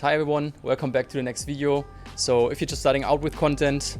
Hi everyone, welcome back to the next video. So if you're just starting out with content,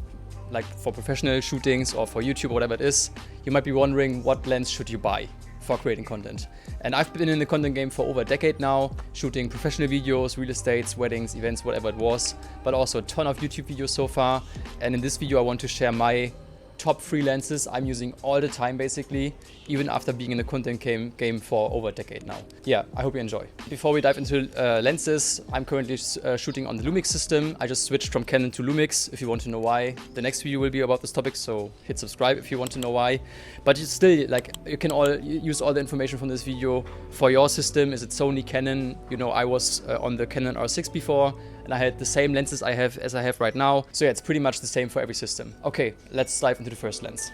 like for professional shootings or for YouTube or whatever it is, you might be wondering what lens should you buy for creating content. And I've been in the content game for over a decade now, shooting professional videos, real estates, weddings, events, whatever it was, but also a ton of YouTube videos so far. And in this video I want to share my top 3 lenses I'm using all the time basically, even after being in the content game for over a decade now. Yeah, I hope you enjoy. Before we dive into lenses, I'm currently shooting on the Lumix system. I just switched from Canon to Lumix. If you want to know why, the next video will be about this topic, so hit subscribe if you want to know why. But it's still, like, you can use all the information from this video for your system. Is it Sony, Canon? You know, I was on the Canon R6 before, and I had the same lenses as I have right now. So yeah, it's pretty much the same for every system. Okay, let's dive into the first lens.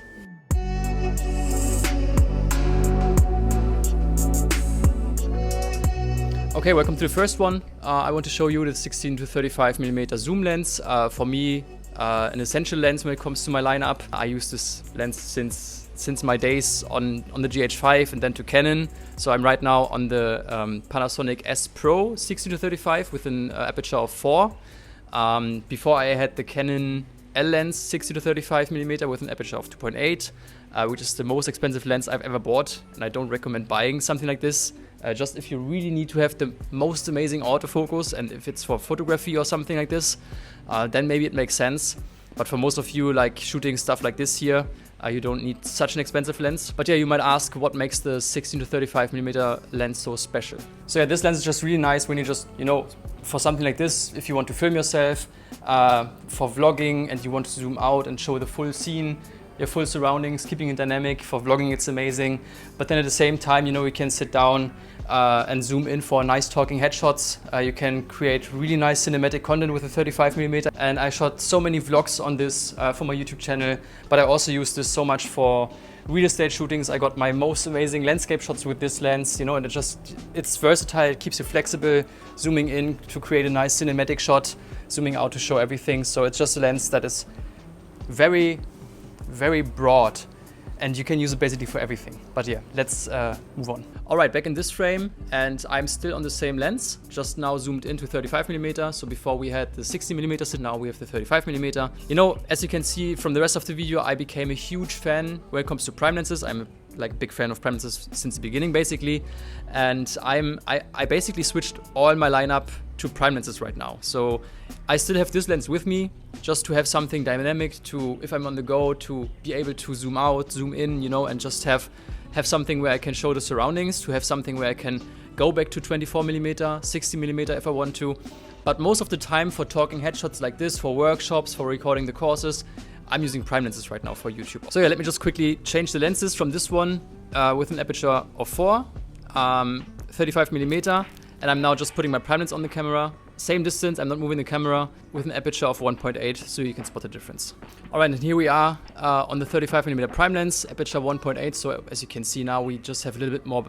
Okay, welcome to the first one. I want to show you the 16 to 35mm zoom lens. For me, an essential lens when it comes to my lineup. I use this lens since my days on the GH5 and then to Canon. So I'm right now on the Panasonic S Pro 16 to 35 with an aperture of 4. Before I had the Canon L lens 60 to 35mm with an aperture of 2.8, which is the most expensive lens I've ever bought, and I don't recommend buying something like this. Just if you really need to have the most amazing autofocus, and if it's for photography or something like this, then maybe it makes sense. But for most of you, like shooting stuff like this here, you don't need such an expensive lens. But yeah, you might ask what makes the 16 to 35mm lens so special. So yeah, this lens is just really nice when you just, you know, for something like this, if you want to film yourself, for vlogging and you want to zoom out and show the full scene, your full surroundings, keeping it dynamic. For vlogging, it's amazing. But then at the same time, you know, you can sit down and zoom in for nice talking headshots. You can create really nice cinematic content with a 35mm. And I shot so many vlogs on this for my YouTube channel, but I also use this so much for real estate shootings. I got my most amazing landscape shots with this lens, you know, and it's versatile, it keeps you flexible, zooming in to create a nice cinematic shot, zooming out to show everything. So it's just a lens that is very broad, and you can use it basically for everything. But yeah, let's move on. All right, back in this frame, and I'm still on the same lens, just now zoomed into 35mm. So before we had the 60mm, so now we have the 35mm. You know, as you can see from the rest of the video, I became a huge fan when it comes to prime lenses. I'm a big fan of prime lenses since the beginning, basically. And I basically switched all my lineup to prime lenses right now. So I still have this lens with me, just to have something dynamic, to, if I'm on the go, to be able to zoom out, zoom in, you know, and just have something where I can show the surroundings, to have something where I can go back to 24mm, 60mm if I want to. But most of the time for talking headshots like this, for workshops, for recording the courses, I'm using prime lenses right now for YouTube. So yeah, let me just quickly change the lenses from this one with an aperture of 4, 35mm, and I'm now just putting my prime lens on the camera. Same distance, I'm not moving the camera, with an aperture of 1.8, so you can spot the difference. All right, and here we are on the 35mm prime lens, aperture 1.8. So as you can see now, we just have a little bit more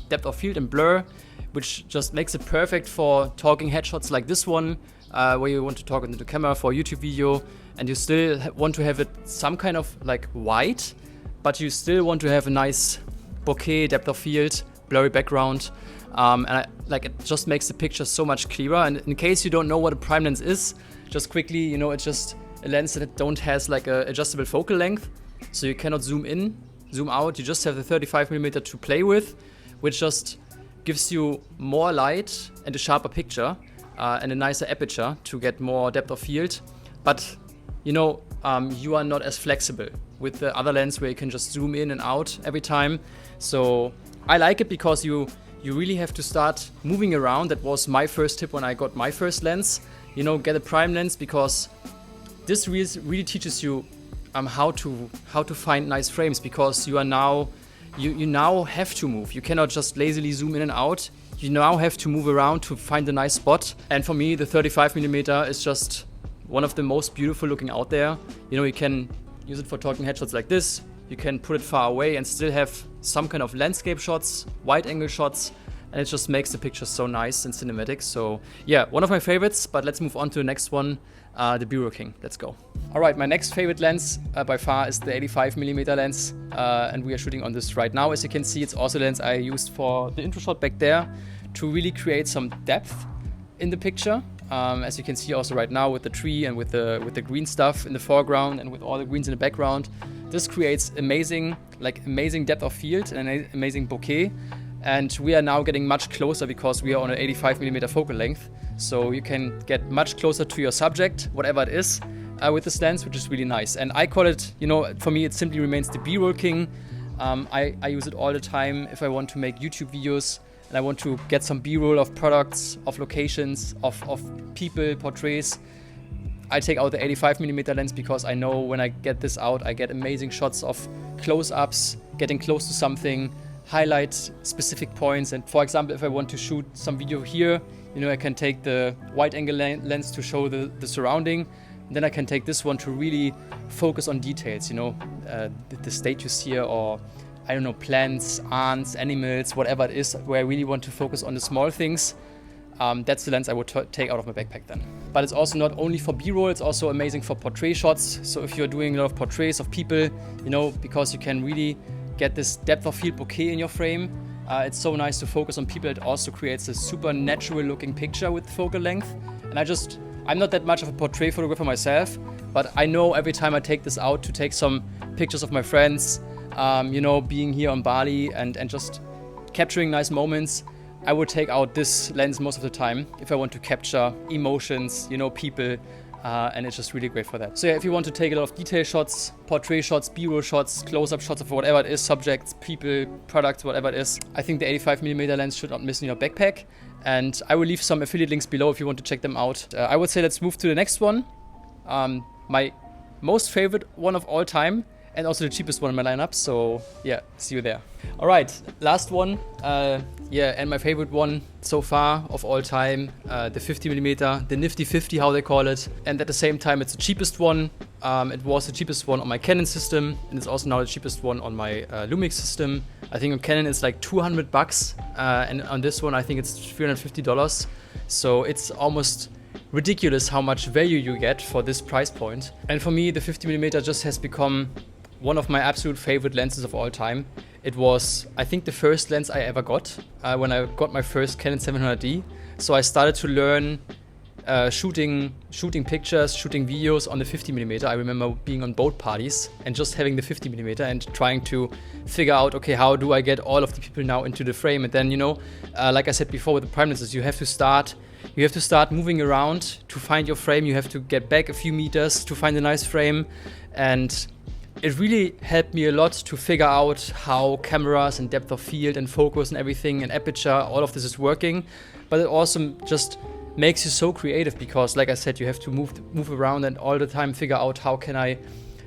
depth of field and blur, which just makes it perfect for talking headshots like this one, where you want to talk into the camera for a YouTube video, and you still want to have it some kind of like white, but you still want to have a nice bokeh depth of field, blurry background. And it just makes the picture so much clearer. And in case you don't know what a prime lens is, just quickly, you know, it's just a lens that has like a adjustable focal length, so you cannot zoom in, zoom out. You just have the 35mm to play with, which just gives you more light and a sharper picture and a nicer aperture to get more depth of field. But you know, you are not as flexible with the other lens where you can just zoom in and out every time. So I like it because you really have to start moving around. That was my first tip when I got my first lens. You know, get a prime lens, because this really teaches you how to find nice frames, because you now have to move. You cannot just lazily zoom in and out. You now have to move around to find a nice spot. And for me, the 35mm is just one of the most beautiful looking out there. You know, you can use it for talking headshots like this. You can put it far away and still have some kind of landscape shots, wide angle shots, and it just makes the picture so nice and cinematic. So yeah, one of my favorites. But let's move on to the next one, the Bureau King. Let's go. All right, my next favorite lens by far is the 85mm lens, and we are shooting on this right now. As you can see, it's also a lens I used for the intro shot back there to really create some depth in the picture. As you can see also right now with the tree and with the green stuff in the foreground and with all the greens in the background. This creates amazing depth of field and an amazing bokeh. And we are now getting much closer because we are on an 85mm focal length. So you can get much closer to your subject, whatever it is, with this lens, which is really nice. And I call it, for me, it simply remains the B-roll king. I use it all the time if I want to make YouTube videos and I want to get some B-roll of products, of locations, of people, portraits. I take out the 85mm lens because I know when I get this out, I get amazing shots of close-ups, getting close to something, highlight specific points. And for example, if I want to shoot some video here, I can take the wide-angle lens to show the surrounding. Then I can take this one to really focus on details, the statues here, or I don't know, plants, ants, animals, whatever it is, where I really want to focus on the small things. That's the lens I would take out of my backpack then. But it's also not only for B-roll, it's also amazing for portrait shots. So if you're doing a lot of portraits of people, because you can really get this depth of field bokeh in your frame. It's so nice to focus on people. It also creates a super natural looking picture with focal length. And I'm not that much of a portrait photographer myself, but I know every time I take this out to take some pictures of my friends, being here on Bali and just capturing nice moments, I would take out this lens most of the time if I want to capture emotions, people, and it's just really great for that. So yeah, if you want to take a lot of detail shots, portrait shots, B-roll shots, close-up shots of whatever it is, subjects, people, products, whatever it is, I think the 85mm lens should not miss in your backpack. And I will leave some affiliate links below if you want to check them out. I would say let's move to the next one. My most favorite one of all time, and also the cheapest one in my lineup. So yeah, see you there. All right, last one. And my favorite one so far of all time, the 50mm, the nifty 50, how they call it. And at the same time, it's the cheapest one. It was the cheapest one on my Canon system, and it's also now the cheapest one on my Lumix system. I think on Canon it's like $200, and on this one I think it's $350. So it's almost ridiculous how much value you get for this price point. And for me, the 50mm just has become one of my absolute favorite lenses of all time. It was, I think, the first lens I ever got when I got my first Canon 700D. So I started to learn shooting pictures, shooting videos on the 50mm. I remember being on boat parties and just having the 50mm and trying to figure out, okay, how do I get all of the people now into the frame? And then, like I said before with the prime lenses, you have to start moving around to find your frame. You have to get back a few meters to find a nice frame. And it really helped me a lot to figure out how cameras and depth of field and focus and everything and aperture, all of this is working. But it also just makes you so creative because, like I said, you have to move around and all the time figure out how can I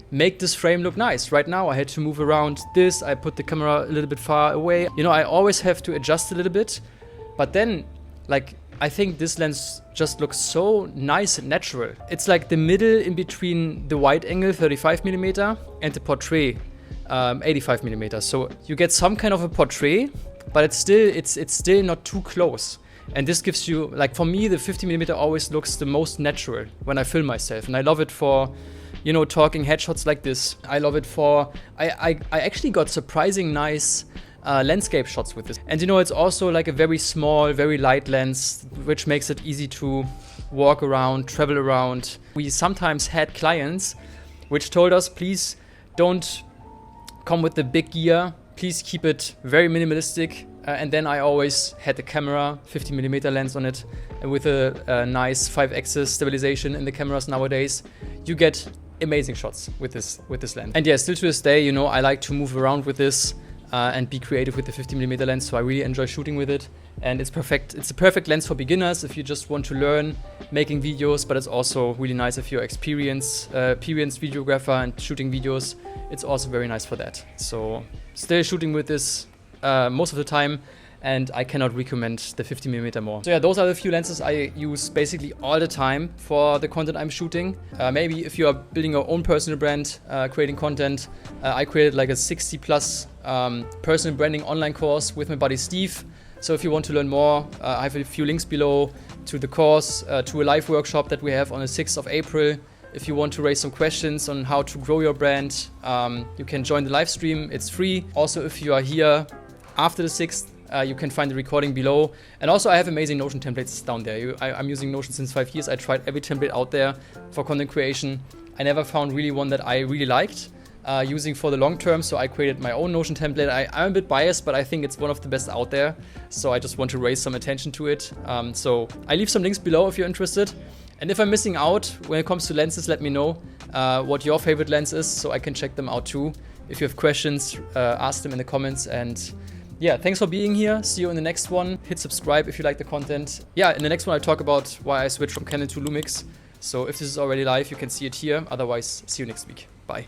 make this frame look nice. Right now I had to move around this, I put the camera a little bit far away. I always have to adjust a little bit, but then I think this lens just looks so nice and natural. It's like the middle in between the wide angle 35mm and the portrait 85mm. So you get some kind of a portrait, but it's still not too close. And this gives you, for me, the 50mm always looks the most natural when I film myself. And I love it for, talking headshots like this. I love it for, I actually got surprising nice landscape shots with this. And it's also like a very small, very light lens, which makes it easy to walk around, travel around. We sometimes had clients which told us, please don't come with the big gear, please keep it very minimalistic. And then I always had the camera, 50mm lens on it, and with a nice 5-axis stabilization in the cameras nowadays, you get amazing shots with this lens. And yeah, still to this day, I like to move around with this and be creative with the 50mm lens, so I really enjoy shooting with it. And it's perfect. It's a perfect lens for beginners if you just want to learn making videos, but it's also really nice if you're experienced videographer and shooting videos. It's also very nice for that. So still shooting with this most of the time, and I cannot recommend the 50mm more. So yeah, those are the few lenses I use basically all the time for the content I'm shooting. Maybe if you are building your own personal brand, creating content, I created like a 60+ personal branding online course with my buddy Steve. So if you want to learn more, I have a few links below to the course, to a live workshop that we have on the 6th of April. If you want to raise some questions on how to grow your brand, you can join the live stream. It's free. Also, if you are here after the 6th, You can find the recording below. And also I have amazing Notion templates down there. I'm using Notion since 5 years. I tried every template out there for content creation. I never found really one that I really liked using for the long term, so I created my own Notion template. I'm a bit biased, but I think it's one of the best out there, so I just want to raise some attention to it. So I leave some links below if you're interested. And if I'm missing out when it comes to lenses, let me know what your favorite lens is, so I can check them out too. If you have questions, ask them in the comments. And yeah, thanks for being here. See you in the next one. Hit subscribe if you like the content. Yeah, in the next one I talk about why I switched from Canon to Lumix. So if this is already live, you can see it here. Otherwise, see you next week. Bye.